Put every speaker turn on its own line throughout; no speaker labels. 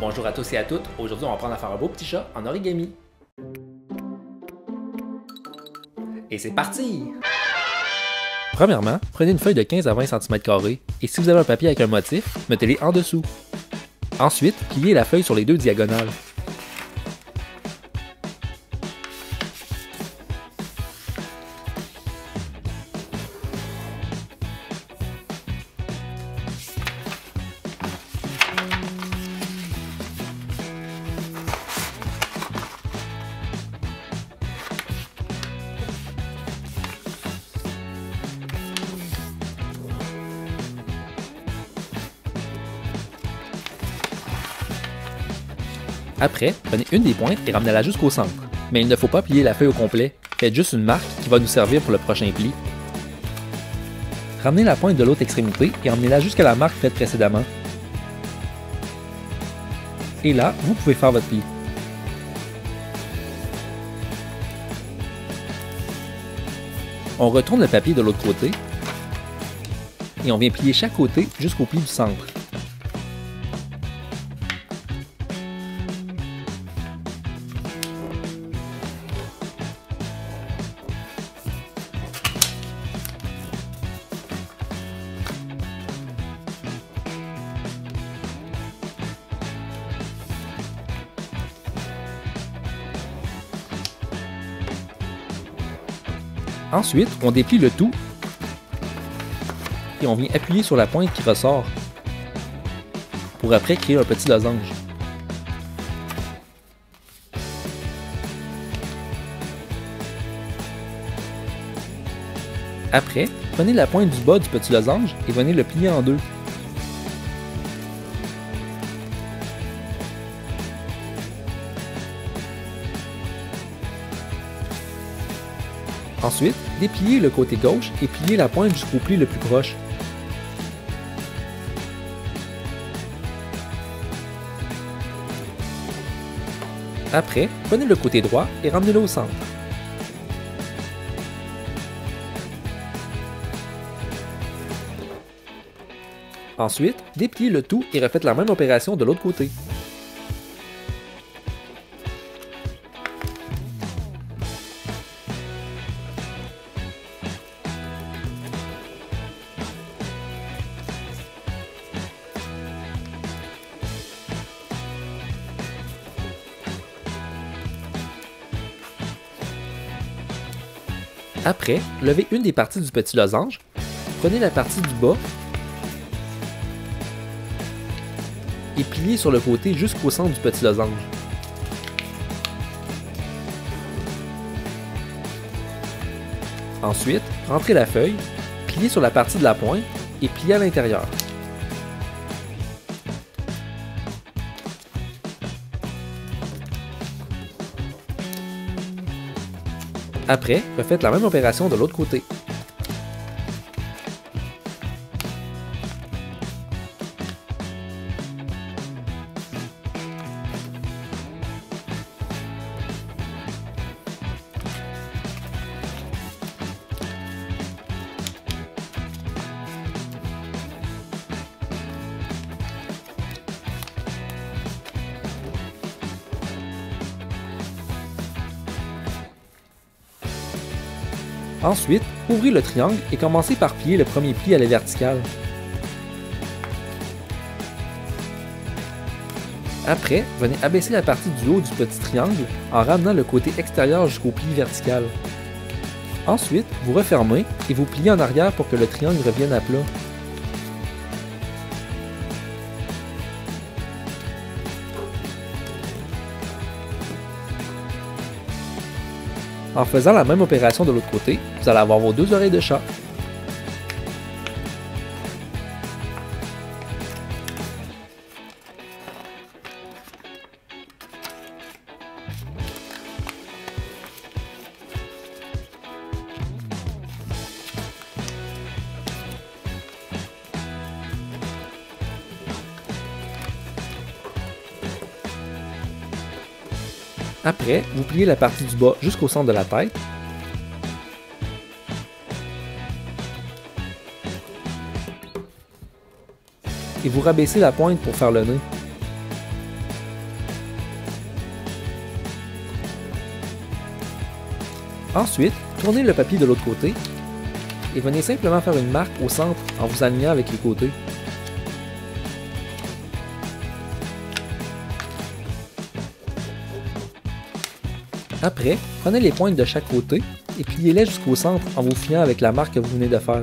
Bonjour à tous et à toutes, aujourd'hui on va apprendre à faire un beau petit chat en origami. Et c'est parti! Premièrement, prenez une feuille de 15 à 20 cm² et si vous avez un papier avec un motif, mettez-les en dessous. Ensuite, pliez la feuille sur les deux diagonales. Après, prenez une des pointes et ramenez-la jusqu'au centre. Mais il ne faut pas plier la feuille au complet, faites juste une marque qui va nous servir pour le prochain pli. Ramenez la pointe de l'autre extrémité et emmenez-la jusqu'à la marque faite précédemment. Et là, vous pouvez faire votre pli. On retourne le papier de l'autre côté et on vient plier chaque côté jusqu'au pli du centre. Ensuite, on déplie le tout et on vient appuyer sur la pointe qui ressort pour après créer un petit losange. Après, prenez la pointe du bas du petit losange et venez le plier en deux. Ensuite, dépliez le côté gauche et pliez la pointe jusqu'au pli le plus proche. Après, prenez le côté droit et ramenez-le au centre. Ensuite, dépliez le tout et refaites la même opération de l'autre côté. Après, levez une des parties du petit losange, prenez la partie du bas et pliez sur le côté jusqu'au centre du petit losange. Ensuite, rentrez la feuille, pliez sur la partie de la pointe et pliez à l'intérieur. Après, refaites la même opération de l'autre côté. Ensuite, ouvrez le triangle et commencez par plier le premier pli à la verticale. Après, venez abaisser la partie du haut du petit triangle en ramenant le côté extérieur jusqu'au pli vertical. Ensuite, vous refermez et vous pliez en arrière pour que le triangle revienne à plat. En faisant la même opération de l'autre côté, vous allez avoir vos deux oreilles de chat. Après, vous pliez la partie du bas jusqu'au centre de la tête. Et vous rabaissez la pointe pour faire le nez. Ensuite, tournez le papier de l'autre côté et venez simplement faire une marque au centre en vous alignant avec les côtés. Après, prenez les pointes de chaque côté et pliez-les jusqu'au centre en vous fiant avec la marque que vous venez de faire.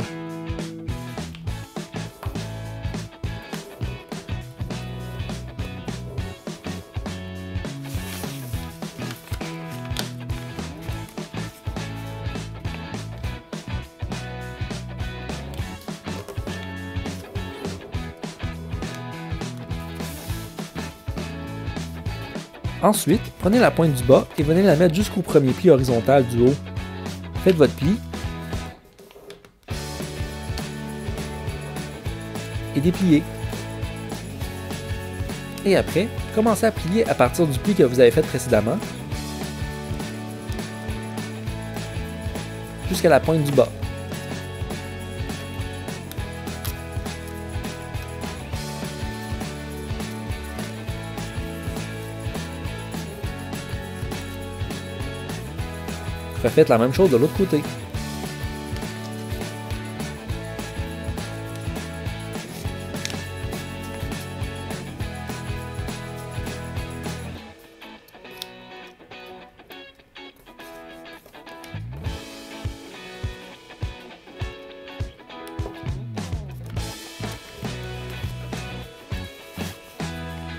Ensuite, prenez la pointe du bas et venez la mettre jusqu'au premier pli horizontal du haut. Faites votre pli et dépliez. Et après, commencez à plier à partir du pli que vous avez fait précédemment jusqu'à la pointe du bas. Refaites la même chose de l'autre côté.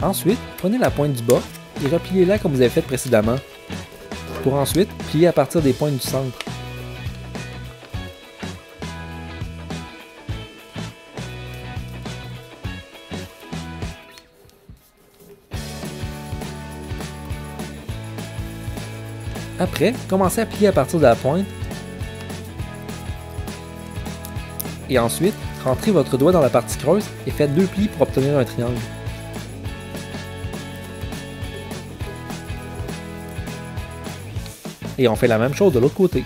Ensuite, prenez la pointe du bas et repliez-la comme vous avez fait précédemment, pour ensuite plier à partir des pointes du centre. Après, commencez à plier à partir de la pointe et ensuite, rentrez votre doigt dans la partie creuse et faites 2 plis pour obtenir un triangle. Et on fait la même chose de l'autre côté.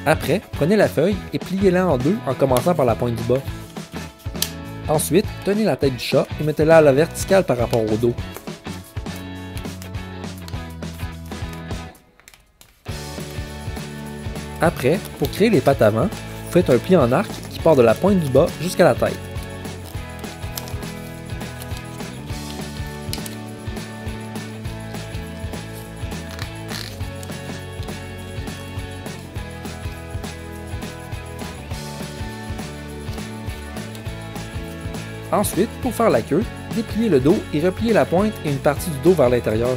Après, prenez la feuille et pliez-la en deux en commençant par la pointe du bas. Ensuite, tenez la tête du chat et mettez-la à la verticale par rapport au dos. Après, pour créer les pattes avant, vous faites un pli en arc qui part de la pointe du bas jusqu'à la tête. Ensuite, pour faire la queue, dépliez le dos et repliez la pointe et une partie du dos vers l'intérieur.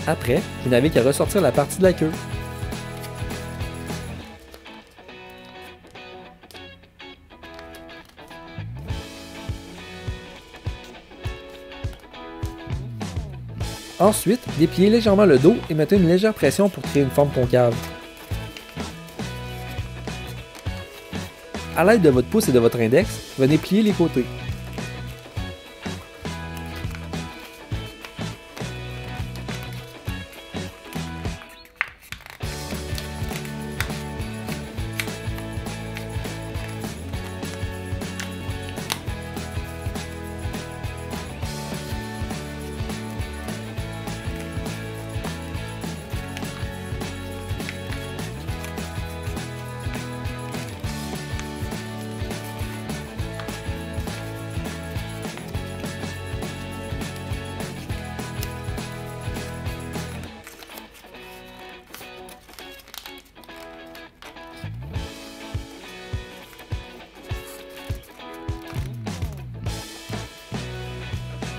Après, vous n'avez qu'à ressortir la partie de la queue. Ensuite, dépliez légèrement le dos et mettez une légère pression pour créer une forme concave. À l'aide de votre pouce et de votre index, venez plier les côtés.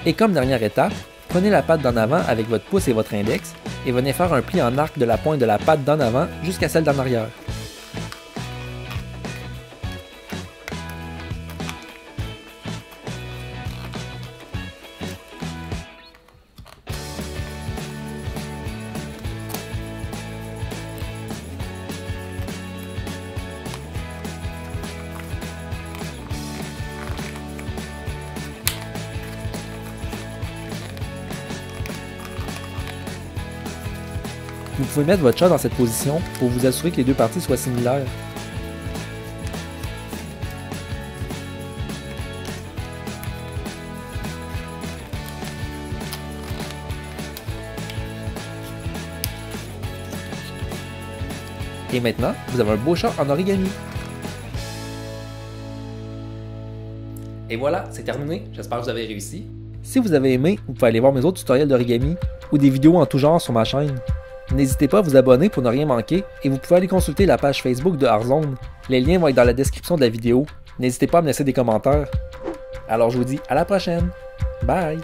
Et comme dernière étape, prenez la patte d'en avant avec votre pouce et votre index et venez faire un pli en arc de la pointe de la patte d'en avant jusqu'à celle d'en arrière. pouvez mettre votre chat dans cette position pour vous assurer que les deux parties soient similaires. Et maintenant, vous avez un beau chat en origami. Et voilà, c'est terminé. J'espère que vous avez réussi. Si vous avez aimé, vous pouvez aller voir mes autres tutoriels d'origami ou des vidéos en tout genre sur ma chaîne. N'hésitez pas à vous abonner pour ne rien manquer et vous pouvez aller consulter la page Facebook de Hearthzone. Les liens vont être dans la description de la vidéo. N'hésitez pas à me laisser des commentaires. Alors je vous dis à la prochaine. Bye!